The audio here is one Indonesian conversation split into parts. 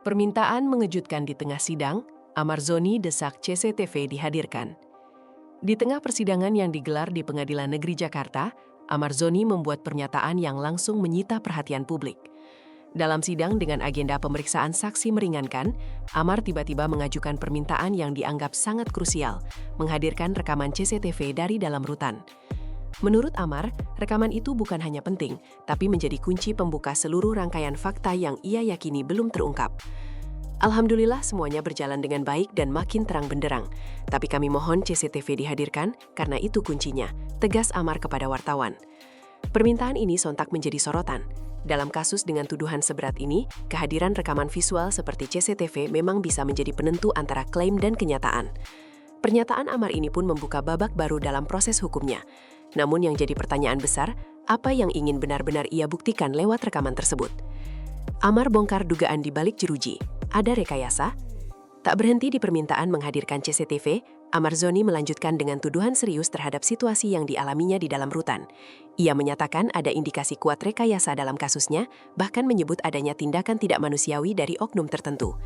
Permintaan mengejutkan di tengah sidang, Amar Zoni desak CCTV dihadirkan. Di tengah persidangan yang digelar di Pengadilan Negeri Jakarta, Amar Zoni membuat pernyataan yang langsung menyita perhatian publik. Dalam sidang dengan agenda pemeriksaan saksi meringankan, Amar tiba-tiba mengajukan permintaan yang dianggap sangat krusial, menghadirkan rekaman CCTV dari dalam rutan. Menurut Amar, rekaman itu bukan hanya penting, tapi menjadi kunci pembuka seluruh rangkaian fakta yang ia yakini belum terungkap. Alhamdulillah semuanya berjalan dengan baik dan makin terang benderang. Tapi kami mohon CCTV dihadirkan karena itu kuncinya, tegas Amar kepada wartawan. Permintaan ini sontak menjadi sorotan. Dalam kasus dengan tuduhan seberat ini, kehadiran rekaman visual seperti CCTV memang bisa menjadi penentu antara klaim dan kenyataan. Pernyataan Amar ini pun membuka babak baru dalam proses hukumnya. Namun yang jadi pertanyaan besar, apa yang ingin benar-benar ia buktikan lewat rekaman tersebut? Amar bongkar dugaan di balik jeruji. Ada rekayasa? Tak berhenti di permintaan menghadirkan CCTV, Amar Zoni melanjutkan dengan tuduhan serius terhadap situasi yang dialaminya di dalam rutan. Ia menyatakan ada indikasi kuat rekayasa dalam kasusnya, bahkan menyebut adanya tindakan tidak manusiawi dari oknum tertentu.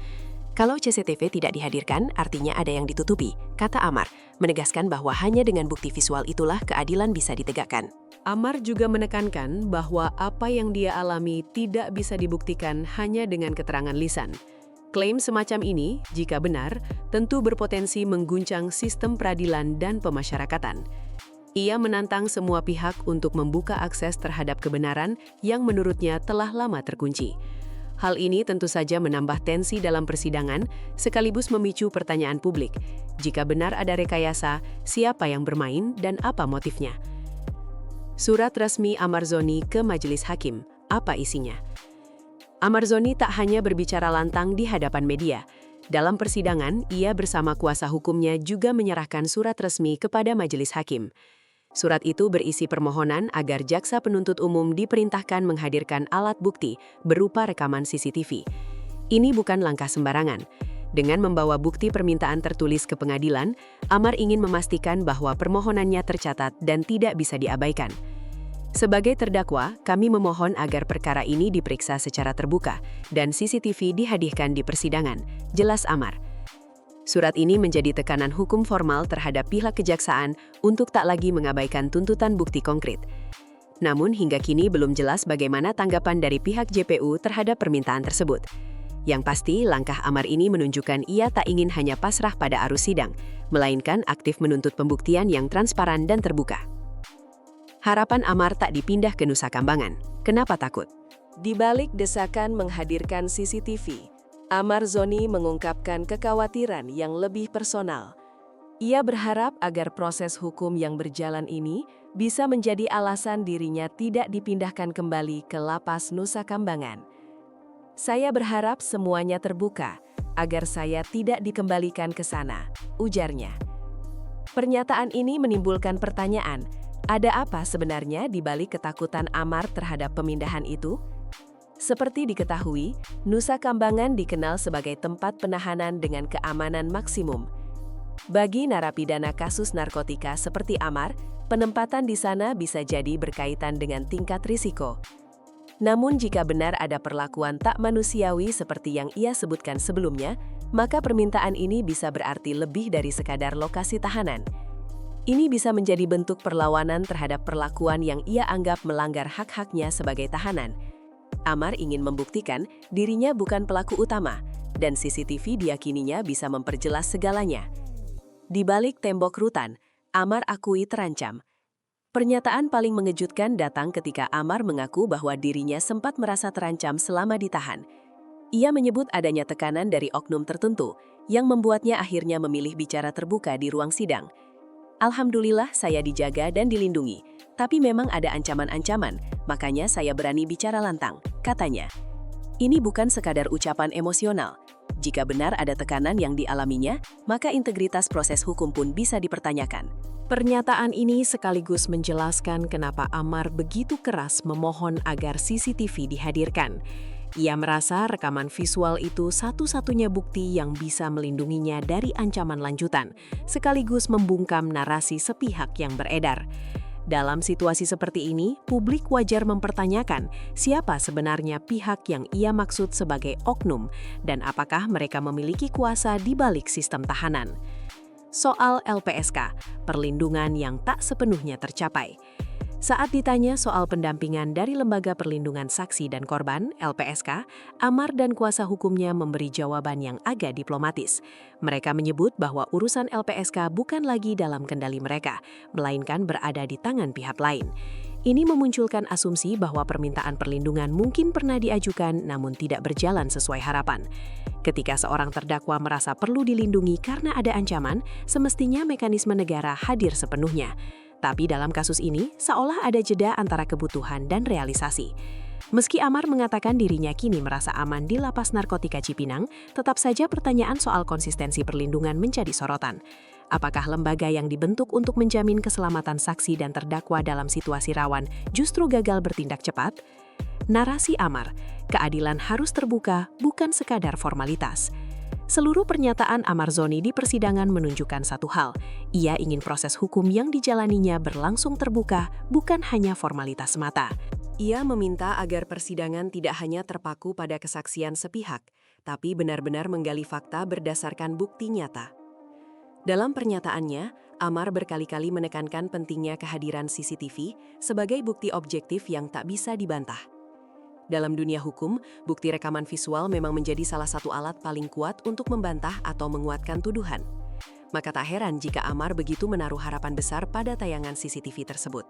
Kalau CCTV tidak dihadirkan, artinya ada yang ditutupi, kata Amar, menegaskan bahwa hanya dengan bukti visual itulah keadilan bisa ditegakkan. Amar juga menekankan bahwa apa yang dia alami tidak bisa dibuktikan hanya dengan keterangan lisan. Klaim semacam ini, jika benar, tentu berpotensi mengguncang sistem peradilan dan pemasyarakatan. Ia menantang semua pihak untuk membuka akses terhadap kebenaran yang menurutnya telah lama terkunci. Hal ini tentu saja menambah tensi dalam persidangan, sekaligus memicu pertanyaan publik. Jika benar ada rekayasa, siapa yang bermain dan apa motifnya? Surat resmi Amar Zoni ke Majelis Hakim, apa isinya? Amar Zoni tak hanya berbicara lantang di hadapan media. Dalam persidangan, ia bersama kuasa hukumnya juga menyerahkan surat resmi kepada Majelis Hakim. Surat itu berisi permohonan agar jaksa penuntut umum diperintahkan menghadirkan alat bukti berupa rekaman CCTV. Ini bukan langkah sembarangan. Dengan membawa bukti permintaan tertulis ke pengadilan, Amar ingin memastikan bahwa permohonannya tercatat dan tidak bisa diabaikan. Sebagai terdakwa, kami memohon agar perkara ini diperiksa secara terbuka dan CCTV dihadirkan di persidangan, jelas Amar. Surat ini menjadi tekanan hukum formal terhadap pihak kejaksaan untuk tak lagi mengabaikan tuntutan bukti konkret. Namun hingga kini belum jelas bagaimana tanggapan dari pihak JPU terhadap permintaan tersebut. Yang pasti, langkah Amar ini menunjukkan ia tak ingin hanya pasrah pada arus sidang, melainkan aktif menuntut pembuktian yang transparan dan terbuka. Harapan Amar tak dipindah ke Nusa Kambangan. Kenapa takut? Di balik desakan menghadirkan CCTV, Amar Zoni mengungkapkan kekhawatiran yang lebih personal. Ia berharap agar proses hukum yang berjalan ini bisa menjadi alasan dirinya tidak dipindahkan kembali ke lapas Nusa Kambangan. Saya berharap semuanya terbuka, agar saya tidak dikembalikan ke sana, ujarnya. Pernyataan ini menimbulkan pertanyaan, ada apa sebenarnya di balik ketakutan Amar terhadap pemindahan itu? Seperti diketahui, Nusa Kambangan dikenal sebagai tempat penahanan dengan keamanan maksimum. Bagi narapidana kasus narkotika seperti Amar, penempatan di sana bisa jadi berkaitan dengan tingkat risiko. Namun jika benar ada perlakuan tak manusiawi seperti yang ia sebutkan sebelumnya, maka permintaan ini bisa berarti lebih dari sekadar lokasi tahanan. Ini bisa menjadi bentuk perlawanan terhadap perlakuan yang ia anggap melanggar hak-haknya sebagai tahanan. Amar ingin membuktikan dirinya bukan pelaku utama, dan CCTV diyakininya bisa memperjelas segalanya. Di balik tembok rutan, Amar akui terancam. Pernyataan paling mengejutkan datang ketika Amar mengaku bahwa dirinya sempat merasa terancam selama ditahan. Ia menyebut adanya tekanan dari oknum tertentu, yang membuatnya akhirnya memilih bicara terbuka di ruang sidang. Alhamdulillah saya dijaga dan dilindungi, tapi memang ada ancaman-ancaman, makanya saya berani bicara lantang, katanya. Ini bukan sekadar ucapan emosional. Jika benar ada tekanan yang dialaminya, maka integritas proses hukum pun bisa dipertanyakan. Pernyataan ini sekaligus menjelaskan kenapa Amar begitu keras memohon agar CCTV dihadirkan. Ia merasa rekaman visual itu satu-satunya bukti yang bisa melindunginya dari ancaman lanjutan, sekaligus membungkam narasi sepihak yang beredar. Dalam situasi seperti ini, publik wajar mempertanyakan siapa sebenarnya pihak yang ia maksud sebagai oknum dan apakah mereka memiliki kuasa di balik sistem tahanan. Soal LPSK, perlindungan yang tak sepenuhnya tercapai. Saat ditanya soal pendampingan dari Lembaga Perlindungan Saksi dan Korban (LPSK), Amar dan kuasa hukumnya memberi jawaban yang agak diplomatis. Mereka menyebut bahwa urusan LPSK bukan lagi dalam kendali mereka, melainkan berada di tangan pihak lain. Ini memunculkan asumsi bahwa permintaan perlindungan mungkin pernah diajukan namun tidak berjalan sesuai harapan. Ketika seorang terdakwa merasa perlu dilindungi karena ada ancaman, semestinya mekanisme negara hadir sepenuhnya. Tapi dalam kasus ini, seolah ada jeda antara kebutuhan dan realisasi. Meski Amar mengatakan dirinya kini merasa aman di Lapas Narkotika Cipinang, tetap saja pertanyaan soal konsistensi perlindungan menjadi sorotan. Apakah lembaga yang dibentuk untuk menjamin keselamatan saksi dan terdakwa dalam situasi rawan justru gagal bertindak cepat? Narasi Amar, keadilan harus terbuka, bukan sekadar formalitas. Seluruh pernyataan Amar Zoni di persidangan menunjukkan satu hal, ia ingin proses hukum yang dijalaninya berlangsung terbuka, bukan hanya formalitas semata. Ia meminta agar persidangan tidak hanya terpaku pada kesaksian sepihak, tapi benar-benar menggali fakta berdasarkan bukti nyata. Dalam pernyataannya, Amar berkali-kali menekankan pentingnya kehadiran CCTV sebagai bukti objektif yang tak bisa dibantah. Dalam dunia hukum, bukti rekaman visual memang menjadi salah satu alat paling kuat untuk membantah atau menguatkan tuduhan. Maka tak heran jika Amar begitu menaruh harapan besar pada tayangan CCTV tersebut.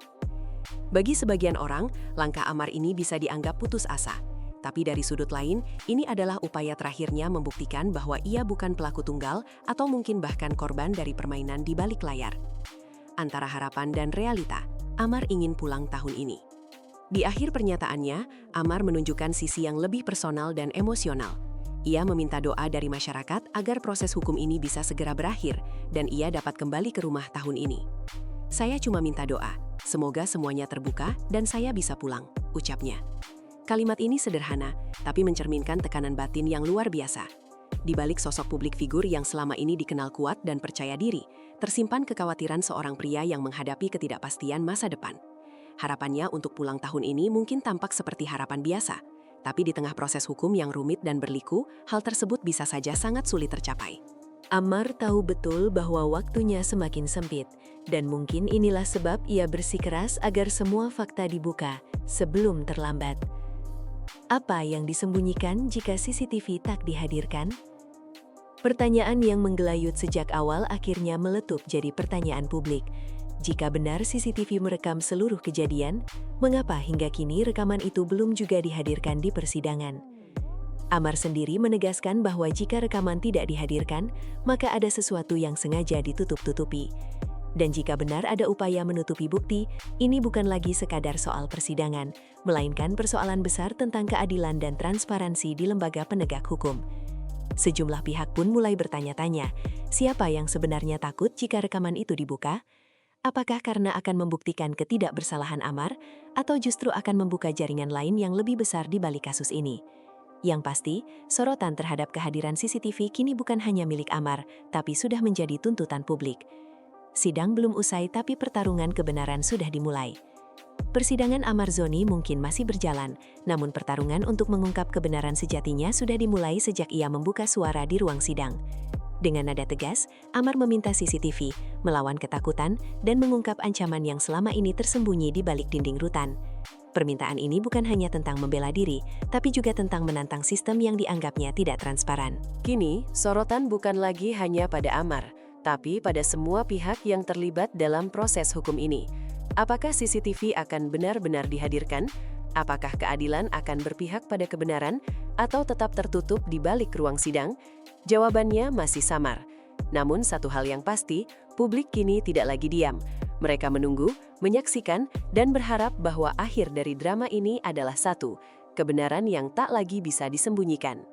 Bagi sebagian orang, langkah Amar ini bisa dianggap putus asa. Tapi dari sudut lain, ini adalah upaya terakhirnya membuktikan bahwa ia bukan pelaku tunggal atau mungkin bahkan korban dari permainan di balik layar. Antara harapan dan realita, Amar ingin pulang tahun ini. Di akhir pernyataannya, Amar menunjukkan sisi yang lebih personal dan emosional. Ia meminta doa dari masyarakat agar proses hukum ini bisa segera berakhir dan ia dapat kembali ke rumah tahun ini. "Saya cuma minta doa, semoga semuanya terbuka dan saya bisa pulang," ucapnya. Kalimat ini sederhana, tapi mencerminkan tekanan batin yang luar biasa. Di balik sosok publik figur yang selama ini dikenal kuat dan percaya diri, tersimpan kekhawatiran seorang pria yang menghadapi ketidakpastian masa depan. Harapannya untuk pulang tahun ini mungkin tampak seperti harapan biasa, tapi di tengah proses hukum yang rumit dan berliku, hal tersebut bisa saja sangat sulit tercapai. Amar tahu betul bahwa waktunya semakin sempit, dan mungkin inilah sebab ia bersikeras agar semua fakta dibuka sebelum terlambat. Apa yang disembunyikan jika CCTV tak dihadirkan? Pertanyaan yang menggelayut sejak awal akhirnya meletup jadi pertanyaan publik. Jika benar CCTV merekam seluruh kejadian, mengapa hingga kini rekaman itu belum juga dihadirkan di persidangan? Amar sendiri menegaskan bahwa jika rekaman tidak dihadirkan, maka ada sesuatu yang sengaja ditutup-tutupi. Dan jika benar ada upaya menutupi bukti, ini bukan lagi sekadar soal persidangan, melainkan persoalan besar tentang keadilan dan transparansi di lembaga penegak hukum. Sejumlah pihak pun mulai bertanya-tanya, siapa yang sebenarnya takut jika rekaman itu dibuka? Apakah karena akan membuktikan ketidakbersalahan Amar, atau justru akan membuka jaringan lain yang lebih besar di balik kasus ini? Yang pasti, sorotan terhadap kehadiran CCTV kini bukan hanya milik Amar, tapi sudah menjadi tuntutan publik. Sidang belum usai tapi pertarungan kebenaran sudah dimulai. Persidangan Amar Zoni mungkin masih berjalan, namun pertarungan untuk mengungkap kebenaran sejatinya sudah dimulai sejak ia membuka suara di ruang sidang. Dengan nada tegas, Amar meminta CCTV, melawan ketakutan, dan mengungkap ancaman yang selama ini tersembunyi di balik dinding rutan. Permintaan ini bukan hanya tentang membela diri, tapi juga tentang menantang sistem yang dianggapnya tidak transparan. Kini, sorotan bukan lagi hanya pada Amar, tapi pada semua pihak yang terlibat dalam proses hukum ini. Apakah CCTV akan benar-benar dihadirkan? Apakah keadilan akan berpihak pada kebenaran atau tetap tertutup di balik ruang sidang? Jawabannya masih samar. Namun satu hal yang pasti, publik kini tidak lagi diam. Mereka menunggu, menyaksikan, dan berharap bahwa akhir dari drama ini adalah satu, kebenaran yang tak lagi bisa disembunyikan.